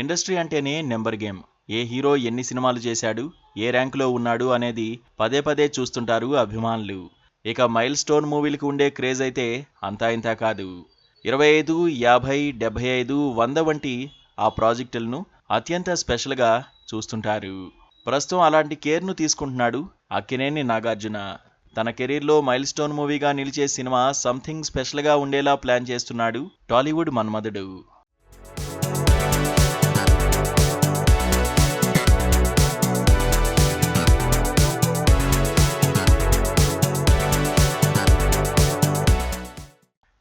Industry అంటేనే number game. ఏ hero ఎన్ని సినిమాలు చేశాడు, ఏ ర్యాంకులో ఉన్నాడు అనేది పదే పదే చూస్తుంటారు అభిమానులు. ఇక మైల్ స్టోన్ మూవీలకు ఉండే క్రేజ్ అయితే అంతా ఇంతా కాదు. 25, 50, 75, 100 వంటి ఆ ప్రాజెక్టులను అత్యంత స్పెషల్గా చూస్తుంటారు. ప్రస్తుతం అలాంటి కేర్ను తీసుకుంటున్నాడు అక్కినేని నాగార్జున. తన కెరీర్లో మైల్ స్టోన్ మూవీగా నిలిచే సినిమా సంథింగ్ స్పెషల్గా ఉండేలా ప్లాన్ చేస్తున్నాడు టాలీవుడ్ మన్మధుడు.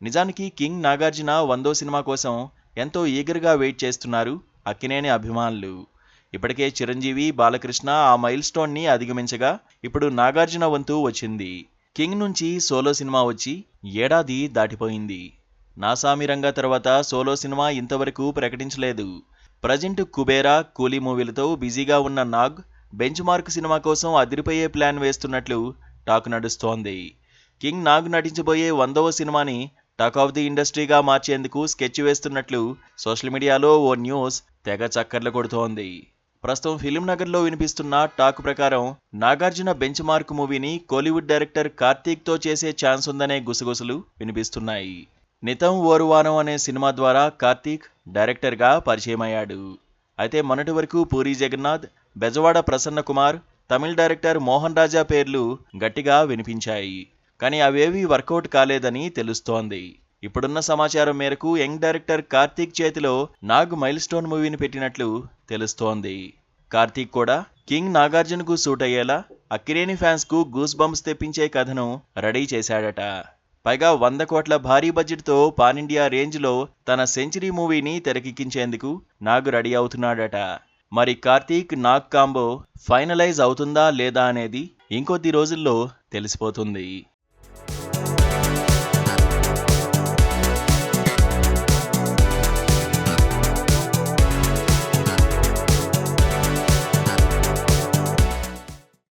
నిజానికి కింగ్ నాగార్జున 100వ సినిమా కోసం ఎంతో ఈగర్గా వెయిట్ చేస్తున్నారు అక్కినేని అభిమానులు. ఇప్పటికే చిరంజీవి, బాలకృష్ణ ఆ మైల్ స్టోన్ని అధిగమించగా ఇప్పుడు నాగార్జున వంతు వచ్చింది. కింగ్ నుంచి సోలో సినిమా వచ్చి ఏడాది దాటిపోయింది. నాసామిరంగా తర్వాత సోలో సినిమా ఇంతవరకు ప్రకటించలేదు. ప్రజెంట్ కుబేరా, కూలీ మూవీలతో బిజీగా ఉన్న నాగ్ బెంచ్ మార్క్ సినిమా కోసం అదిరిపోయే ప్లాన్ వేస్తున్నట్లు టాక్ నడుస్తోంది. కింగ్ నాగ్ నటించబోయే 100వ సినిమాని టాక్ ఆఫ్ ది ఇండస్ట్రీగా మార్చేందుకు స్కెచ్ వేస్తున్నట్లు సోషల్ మీడియాలో ఓ న్యూస్ తెగ చక్కర్లు కొడుతోంది. ప్రస్తుతం ఫిలిం నగర్లో వినిపిస్తున్న టాక్ ప్రకారం నాగార్జున బెంచ్ మార్క్ మూవీని కోలీవుడ్ డైరెక్టర్ కార్తీక్తో చేసే ఛాన్స్ ఉందనే గుసగుసలు వినిపిస్తున్నాయి. నితం ఓరువానం అనే సినిమా ద్వారా కార్తీక్ డైరెక్టర్గా పరిచయమయ్యాడు. అయితే మొన్నటి వరకు పూరి జగన్నాథ్, బెజవాడ ప్రసన్న కుమార్, తమిళ డైరెక్టర్ మోహన్ రాజా పేర్లు గట్టిగా వినిపించాయి. కానీ అవేవీ వర్కౌట్ కాలేదని తెలుస్తోంది. ఇప్పుడున్న సమాచారం మేరకు యంగ్ డైరెక్టర్ కార్తీక్ చేతిలో నాగ్ మైల్ స్టోన్ మూవీని పెట్టినట్లు తెలుస్తోంది. కార్తీక్ కూడా కింగ్ నాగార్జునకు సూట్ అయ్యేలా అక్కినేని ఫ్యాన్స్ కు గూస్ బంప్స్ తెప్పించే కథను రెడీ చేశాడట. పైగా 100 కోట్ల భారీ బడ్జెట్తో పాన్ ఇండియా రేంజ్లో తన సెంచరీ మూవీని తెరకెక్కించేందుకు నాగ్ రెడీ అవుతున్నాడట. మరి కార్తీక్ నాగ్ కాంబో ఫైనలైజ్ అవుతుందా లేదా అనేది ఇంకొద్ది రోజుల్లో తెలిసిపోతుంది.